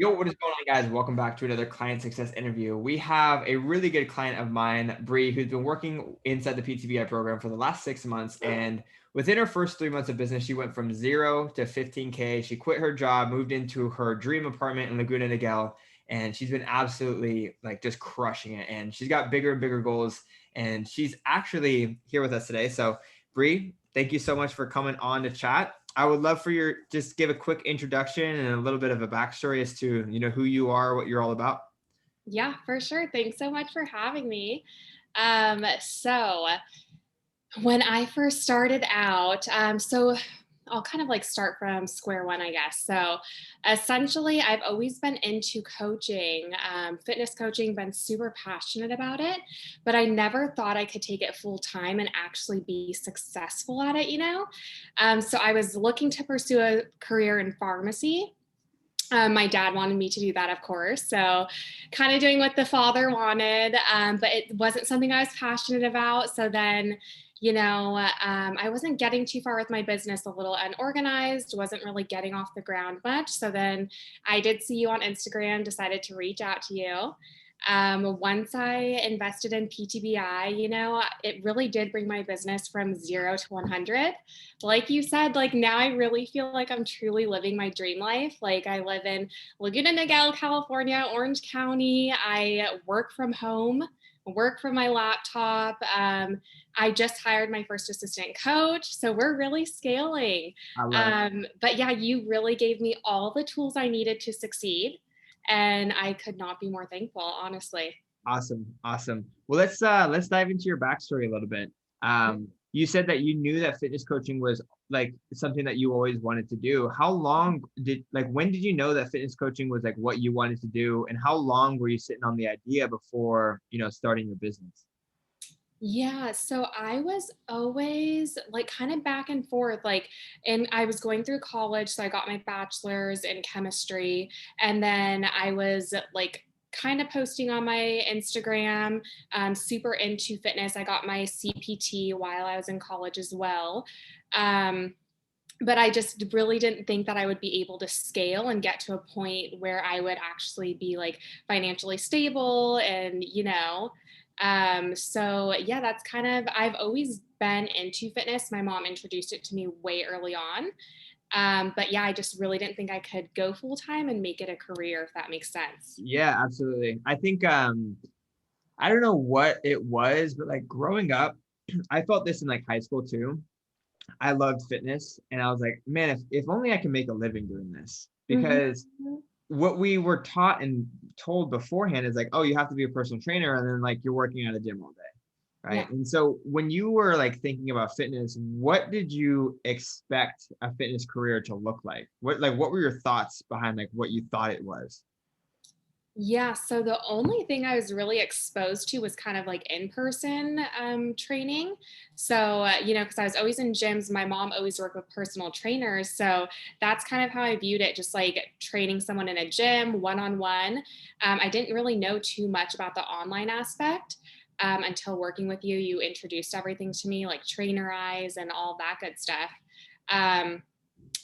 Yo, what is going on, guys? Welcome back to another client success interview. We have a really good client of mine, Bree, who's been working inside the PTBI program for the last 6 months. And within her first 3 months of business, she went from 0 to 15K. She quit her job, moved into her dream apartment in Laguna Niguel, and she's been absolutely like just crushing it. And she's got bigger and bigger goals. And she's actually here with us today. So, Bree, thank you so much for coming on to chat. I would love for your just give a quick introduction and a little bit of a backstory as to, who you are, what you're all about. Yeah, for sure. Thanks so much for having me. So when I first started out, I'll kind of like start from square one, I guess. So essentially, I've always been into coaching, fitness coaching, been super passionate about it, but I never thought I could take it full time and actually be successful at it. So I was looking to pursue a career in pharmacy. My dad wanted me to do that, of course. So, kind of doing what the father wanted, but it wasn't something I was passionate about. So then, I wasn't getting too far with my business, a little unorganized, wasn't really getting off the ground much. So then I did see you on Instagram, decided to reach out to you. Once I invested in PTBI, it really did bring my business from 0 to 100. Like you said, like now I really feel like I'm truly living my dream life. Like I live in Laguna Niguel, California, Orange County. I work from home, work from my laptop. I just hired my first assistant coach. So we're really scaling. I love it. But yeah, you really gave me all the tools I needed to succeed. And I could not be more thankful, honestly. Awesome. Awesome. Well, let's dive into your backstory a little bit. You said that you knew that fitness coaching was like something that you always wanted to do. How long did like when did you know that fitness coaching was like what you wanted to do, and how long were you sitting on the idea before, starting your business? Yeah, so I was always like kind of back and forth, like, and I was going through college. So I got my bachelor's in chemistry. And then I was like, kind of posting on my Instagram, super into fitness. I got my CPT while I was in college as well. Um, but I just really didn't think that I would be able to scale and get to a point where I would actually be like financially stable so yeah, that's kind of, I've always been into fitness. My mom introduced it to me way early on. But yeah, I just really didn't think I could go full time and make it a career, if that makes sense. Yeah, absolutely. I think I don't know what it was, but like growing up, I felt this in like high school too. I loved fitness, and I was like, man, if only I can make a living doing this. Mhm. Because what we were taught and told beforehand is like, oh, you have to be a personal trainer, and then like you're working at a gym all day, right? Yeah. And so when you were like thinking about fitness, what did you expect a fitness career to look like? What were your thoughts behind like what you thought it was? Yeah, so the only thing I was really exposed to was kind of like in-person training. So, because I was always in gyms, my mom always worked with personal trainers. So that's kind of how I viewed it, just like training someone in a gym one-on-one. I didn't really know too much about the online aspect until working with you. You introduced everything to me, like trainer eyes and all that good stuff. Um,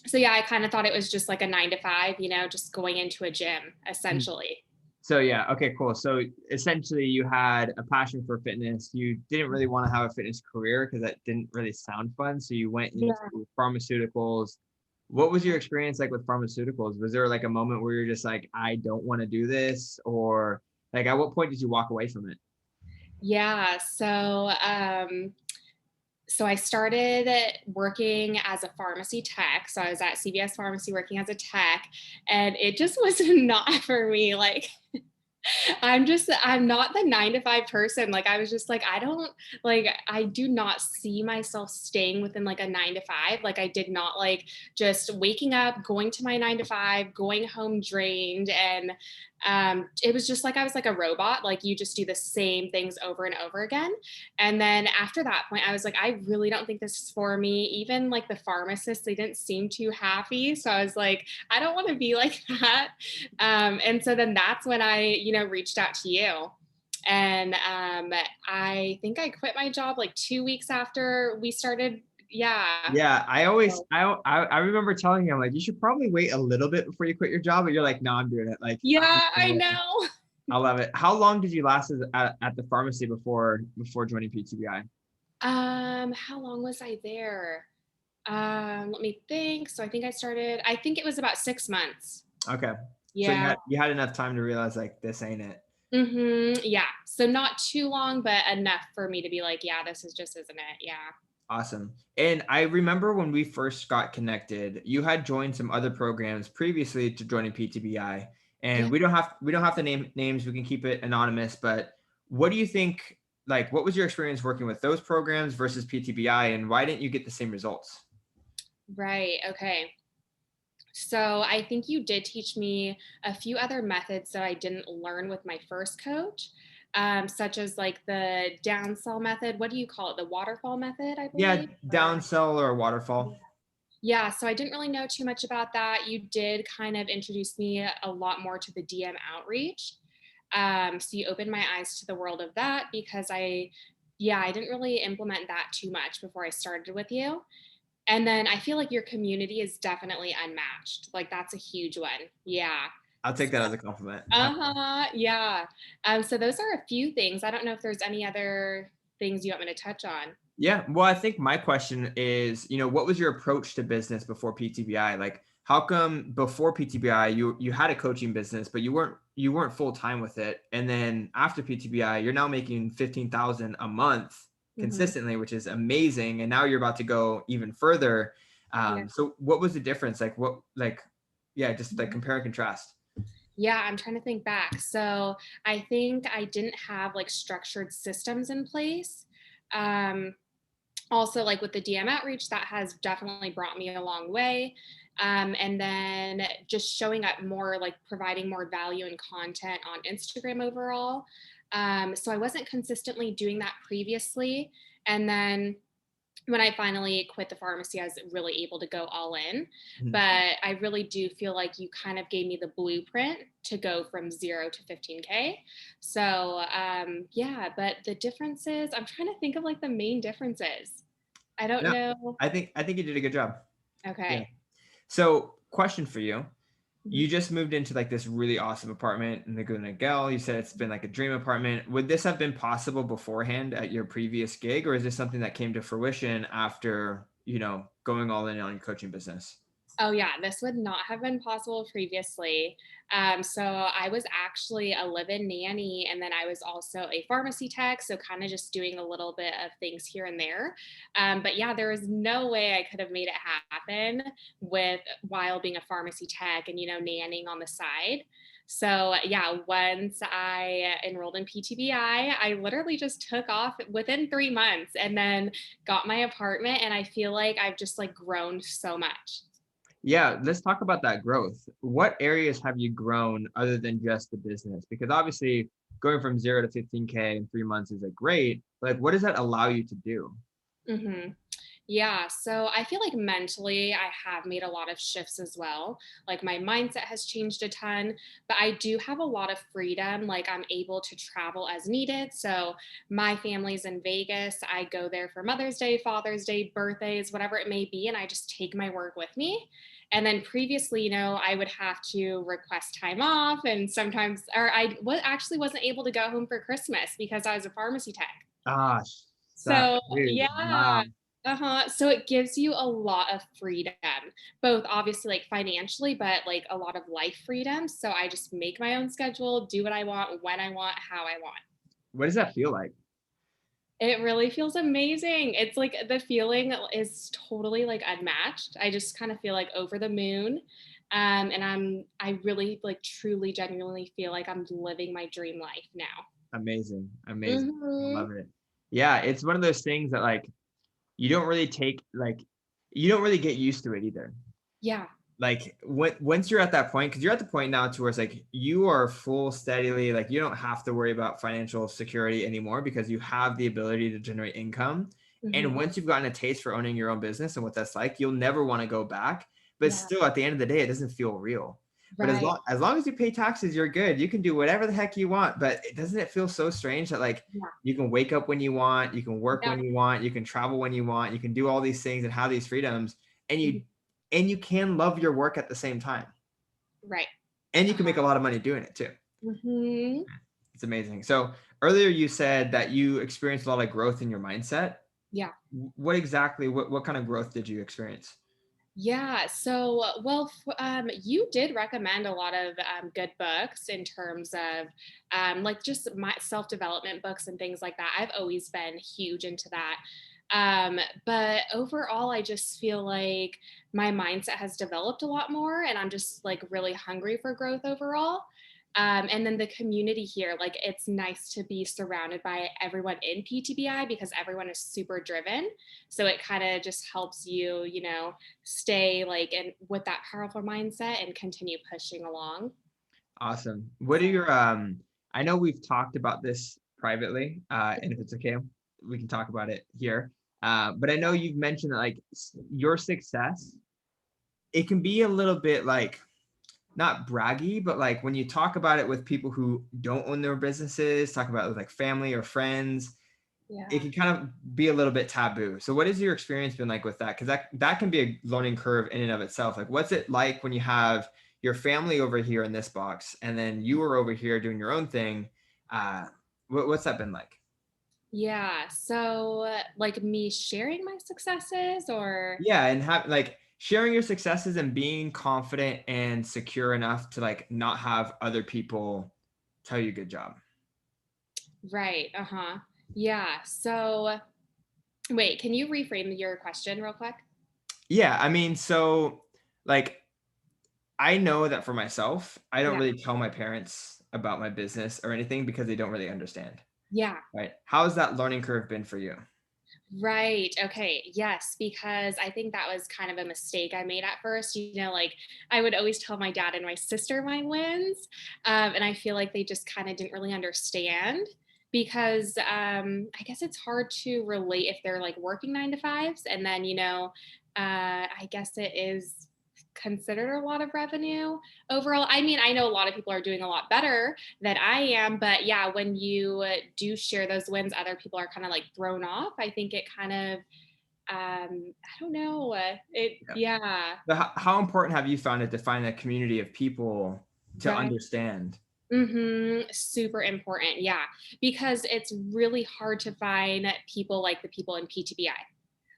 so yeah, I kind of thought it was just like a 9 to 5, just going into a gym essentially. So yeah, okay, cool. So essentially you had a passion for fitness. You didn't really want to have a fitness career because that didn't really sound fun. So you went into Yeah. pharmaceuticals. What was your experience like with pharmaceuticals? Was there like a moment where you're just like, I don't want to do this? Or like at what point did you walk away from it? Yeah. So I started working as a pharmacy tech. So I was at CVS Pharmacy working as a tech, and it just was not for me. Like I'm not the 9 to 5 person. Like I was just like, I do not see myself staying within like a 9 to 5. Like I did not like just waking up, going to my 9 to 5, going home drained. And it was just like I was like a robot. Like you just do the same things over and over again. And then after that point, I was like, I really don't think this is for me. Even like the pharmacists, they didn't seem too happy. So I was like, I don't want to be like that. And so then that's when I, reached out to you. And I think I quit my job like 2 weeks after we started Yeah. Yeah, I always So I remember telling him like you should probably wait a little bit before you quit your job, but you're like, no, I'm doing it. Like I'm just yeah, doing I it. know. I love it. How long did you last at the pharmacy before joining PTBI? How long was I there? Let me think. So I think it was about 6 months. Okay. So Yeah. you had enough time to realize like this ain't it. Yeah. So not too long, but enough for me to be like, yeah, this is just isn't it. Yeah. Awesome. And I remember when we first got connected, you had joined some other programs previously to joining PTBI. Yeah. And we don't have to name names, we can keep it anonymous, but what do you think like what was your experience working with those programs versus PTBI and why didn't you get the same results? Right. Okay. So I think you did teach me a few other methods that I didn't learn with my first coach, such as like the downsell method. What do you call it? The waterfall method, I Yeah, believe. Or downsell or waterfall. yeah, so I didn't really know too much about that. You did kind of introduce me a lot more to the DM outreach. So you opened my eyes to the world of that because yeah, I didn't really implement that too much before I started with you. And then I feel like your community is definitely unmatched. Like that's a huge one. Yeah. I'll take that as a compliment. Uh-huh. Yeah. So those are a few things. I don't know if there's any other things you want me to touch on. Yeah, well, I think my question is, what was your approach to business before PTBI? Like, how come before PTBI you had a coaching business, but you weren't full time with it, and then after PTBI, you're now making 15,000 a month Hmm. consistently, which is amazing, and now you're about to go even further. Yeah. So what was the difference? Like, yeah, just like Mhm. compare and contrast. Yeah, I'm trying to think back. So I think I didn't have like structured systems in place. Um, Also, like with the DM outreach, that has definitely brought me a long way. And then just showing up more, like providing more value and content on Instagram overall. So I wasn't consistently doing that previously. And then when I finally quit the pharmacy, I was really able to go all in. Mhm. But I really do feel like you kind of gave me the blueprint to go from 0 to 15K. So yeah, but the differences, I'm trying to think of like the main differences. I don't Yeah, know. I think you did a good job. Yeah. Okay. So, question for you. Mhm. You just moved into like this really awesome apartment in Laguna Niguel. You said it's been like a dream apartment. Would this have been possible beforehand at your previous gig, or is this something that came to fruition after, going all in on your coaching business? Oh yeah, this would not have been possible previously. So I was actually a live-in nanny, and then I was also a pharmacy tech. So kind of just doing a little bit of things here and there. But yeah, there was no way I could have made it happen with while being a pharmacy tech and nannying on the side. So yeah, once I enrolled in PTBI, I literally just took off within 3 months, and then got my apartment. And I feel like I've just like grown so much. Yeah, let's talk about that growth. What areas have you grown other than just the business? Because obviously, going from 0 to 15K in 3 months is like great. Like, what does that allow you to do? Mhm. Yeah, so I feel like mentally I have made a lot of shifts as well. Like my mindset has changed a ton, but I do have a lot of freedom. Like I'm able to travel as needed. So my family's in Vegas. I go there for Mother's Day, Father's Day, birthdays, whatever it may be, and I just take my work with me. And then previously, I would have to request time off, and sometimes, or actually wasn't able to go home for Christmas because I was a pharmacy tech. Ah, So, dude, yeah. wow. Uh-huh. So it gives you a lot of freedom, both obviously like financially, but like a lot of life freedom. So I just make my own schedule, do what I want, when I want, how I want. What does that feel like? It really feels amazing. It's like the feeling is totally like unmatched. I just kind of feel like over the moon. And I really like truly genuinely feel like I'm living my dream life now. Amazing, amazing. I Hmm. love it. Yeah, it's one of those things that like you don't really get used to it either. Yeah. Like once you're at that point, because you're at the point now to where it's like you are full steadily, like you don't have to worry about financial security anymore because you have the ability to generate income. And Hmm. once you've gotten a taste for owning your own business and what that's like, you'll never want to go back. But Yeah. still, at the end of the day, it doesn't feel real. But Right. as long as you pay taxes, you're good. You can do whatever the heck you want. But doesn't it feel so strange that like Yeah. you can wake up when you want, you can work Yeah. when you want, you can travel when you want, you can do all these things and have these freedoms, and you can love your work at the same time. Right. And you can Uh-huh. make a lot of money doing it too. Hmm. It's amazing. So earlier you said that you experienced a lot of growth in your mindset. Yeah. What exactly, what kind of growth did you experience? Yeah. So, well, you did recommend a lot of good books in terms of like just my self development books and things like that. I've always been huge into that. But overall, I just feel like my mindset has developed a lot more, and I'm just like really hungry for growth overall. And then the community here, like it's nice to be surrounded by everyone in PTBI because everyone is super driven. So it kind of just helps you, stay like in with that powerful mindset and continue pushing along. Awesome. What are So your I know we've talked about this privately, and if it's okay, we can talk about it here. But I know you've mentioned that like your success, it can be a little bit like not braggy, but like when you talk about it with people who don't own their businesses, talk about it with like family or friends, it yeah. can kind of be a little bit taboo. So what has your experience been like with that? Because that can be a learning curve in and of itself. Like what's it like when you have your family over here in this box and then you are over here doing your own thing? What's that been like? Yeah. So like me sharing my successes or Yeah, and have like sharing your successes and being confident and secure enough to like not have other people tell you good job. right. Uh-huh. Yeah. So wait, can you reframe your question real quick? Yeah, I mean, so like I know that for myself, I don't Yeah. really tell my parents about my business or anything because they don't really understand, Yeah. right? How has that learning curve been for you? Right. Okay. Yes, because I think that was kind of a mistake I made at first. Like I would always tell my dad and my sister my wins. And I feel like they just kind of didn't really understand because I guess it's hard to relate if they're like working 9 to 5s. And then, I guess it is considered a lot of revenue overall. I mean, I know a lot of people are doing a lot better that I am. But yeah, when you do share those wins, other people are kind of like thrown off. I think it kind of, I don't know. Yeah. Yeah, So how important have you found it to find a community of people to right. understand? Super important. Yeah, because it's really hard to find people like the people in PTBI.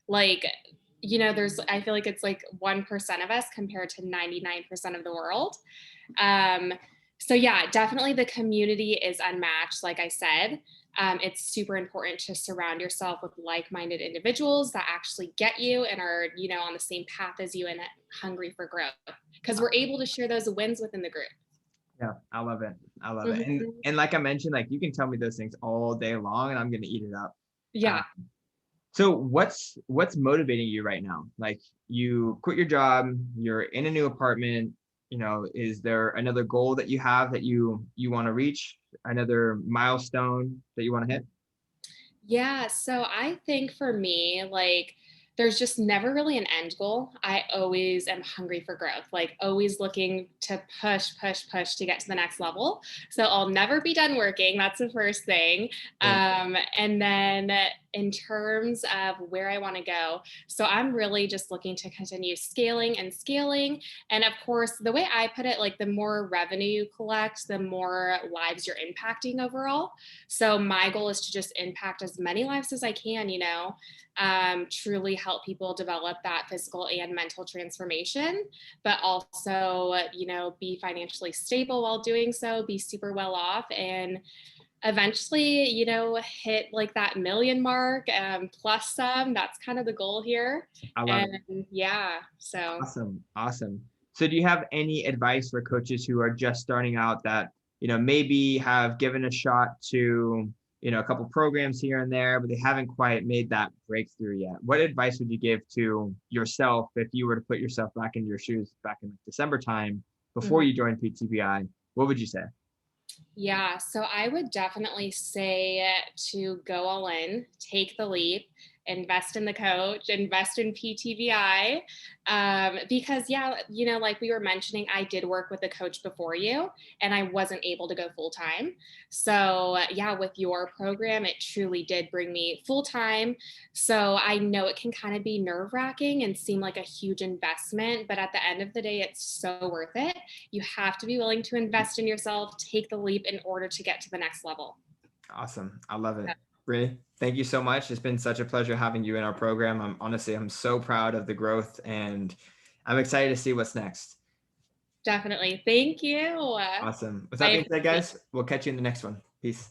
Like, I feel like it's like 1% of us compared to 99% of the world. Um, so yeah, definitely the community is unmatched. Like I said, it's super important to surround yourself with like-minded individuals that actually get you and are, on the same path as you and hungry for growth. Because we're able to share those wins within the group. Yeah, I love it. I love it. Mhm. And like I mentioned, like you can tell me those things all day long and I'm gonna eat it up. Uh, Yeah. so what's motivating you right now? Like you quit your job, you're in a new apartment, is there another goal that you have that you want to reach? Another milestone that you want to hit? Yeah, so I think for me, like, there's just never really an end goal. I always am hungry for growth, like, always looking to push, push, push to get to the next level. So I'll never be done working. That's the first thing. Same. And then in terms of where I want to go, so I'm really just looking to continue scaling and scaling. And of course, the way I put it, like, the more revenue you collect, the more lives you're impacting overall. So my goal is to just impact as many lives as I can, truly help people develop that physical and mental transformation, but also, be financially stable while doing so, be super well off, and eventually, hit like that million mark, plus some. That's kind of the goal here. I love it. And yeah, so Awesome. Awesome. So do you have any advice for coaches who are just starting out that, maybe have given a shot to, a couple programs here and there, but they haven't quite made that breakthrough yet? What advice would you give to yourself if you were to put yourself back into your shoes back in December time before mhm. you joined PTBI? What would you say? Yeah, so I would definitely say to go all in, take the leap, invest in the coach, invest in PTBI. Because, yeah, like we were mentioning, I did work with a coach before you and I wasn't able to go full time. So, yeah, with your program, it truly did bring me full time. So, I know it can kind of be nerve wracking and seem like a huge investment, but at the end of the day, it's so worth it. You have to be willing to invest in yourself, take the leap in order to get to the next level. Awesome. I love it. Bree, thank you so much. It's been such a pleasure having you in our program. I'm so proud of the growth and I'm excited to see what's next. Definitely. Thank you. Awesome. With that I being said, guys, we'll catch you in the next one. Peace.